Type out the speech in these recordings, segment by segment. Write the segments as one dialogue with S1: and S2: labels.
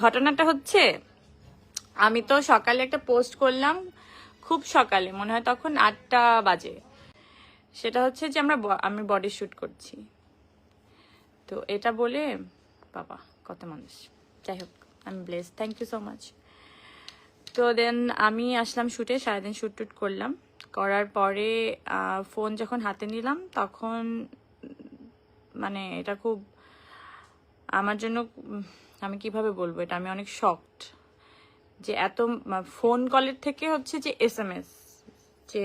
S1: ঘটনাটা হচ্ছে, আমি তো সকালে একটা পোস্ট করলাম, খুব সকালে, মনে হয় তখন 8টা বাজে। সেটা হচ্ছে যে আমি বডি শুট করছি। তো এটা বলে বাবা কত মানুষ, যাই হোক আমি bless, thank you so much. তো দেন আমি আসলাম শুটে, সারাদিন শুট টুট করলাম। করার পরে ফোন যখন হাতে নিলাম তখন মানে এটা খুব আমার জন্য, আমি কিভাবে বলবো এটা, আমি অনেক শকড যে এত ফোন কলের থেকে হচ্ছে যে SMS, যে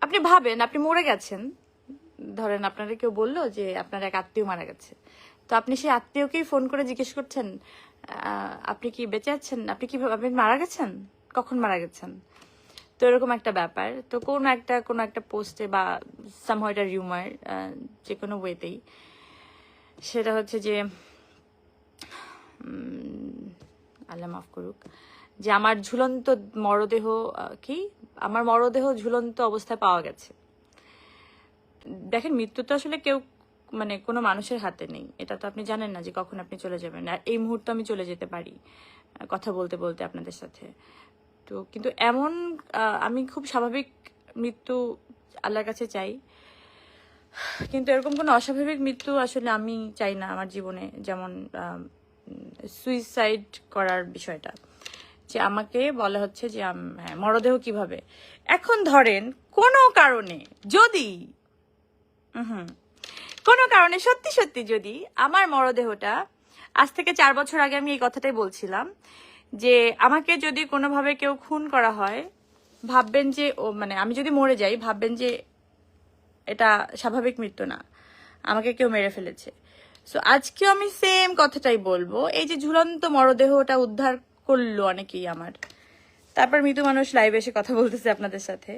S1: আপনি ভাবেন আপনি মরে গেছেন, ধরেন আপনারা কেউ বললো যে আপনার এক আত্মীয় মারা গেছে, তো আপনি সেই আত্মীয়কেই ফোন করে জিজ্ঞেস করছেন আপনি কি বেঁচে আছেন, আপনি মারা গেছেন, কখন মারা গেছেন। তো এরকম একটা ব্যাপার। তো কোনো একটা পোস্টে বা সামহাউ এটা রিউমার, যে কোনো ওয়েতেই সেটা হচ্ছে যে আল্লাহ মাফ করুক, যে আমার ঝুলন্ত মরদেহ, আমার মরদেহ ঝুলন্ত অবস্থায় পাওয়া গেছে। দেখেন, মৃত্যু তো আসলে কেউ মানে কোনো মানুষের হাতে নেই, এটা তো আপনি জানেন না যে কখন আপনি চলে যাবেন। আর এই মুহূর্তে আমি চলে যেতে পারি কথা বলতে বলতে আপনাদের সাথে। তো কিন্তু এমন আমি খুব স্বাভাবিক মৃত্যু আল্লাহর কাছে চাই, কিন্তু এরকম কোনো অস্বাভাবিক মৃত্যু আসলে আমি চাই না আমার জীবনে। যেমন সুইসাইড করার বিষয়টা, যে আমাকে বলা হচ্ছে যে হ্যাঁ মরদেহ কিভাবে, এখন ধরেন কোনো কারণে যদি কোনো কারণে সত্যি সত্যি যদি আমার মরদেহটা, আজ থেকে 4 বছর আগে আমি এই কথাটাই বলছিলাম, যে আমাকে যদি কোনোভাবে কেউ খুন করা হয়, ভাববেন যে মানে আমি যদি মরে যাই, ভাববেন যে এটা স্বাভাবিক মৃত্যু না, আমাকে কেউ মেরে ফেলেছে। সো আজকেও আমি সেম কথাটাই বলবো। এই যে ঝুলন্ত মরদেহটা উদ্ধার করলো অনেকেই আমার, তারপর মৃত মানুষ লাইভে এসে কথা বলতেছে আপনাদের সাথে।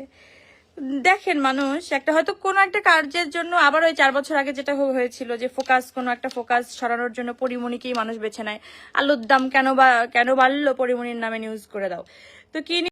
S1: দেখেন, মানুষ একটা হয়তো কোনো একটা কার্যের জন্য, আবার ওই 4 বছর আগে যেটা হয়েছিল যে কোনো একটা ফোকাস সরানোর জন্য পরিমণিকেই মানুষ বেছে নেয়। আলুর দাম কেন বাড়লো, পরিমণির নামে নিউজ করে দাও। তো কি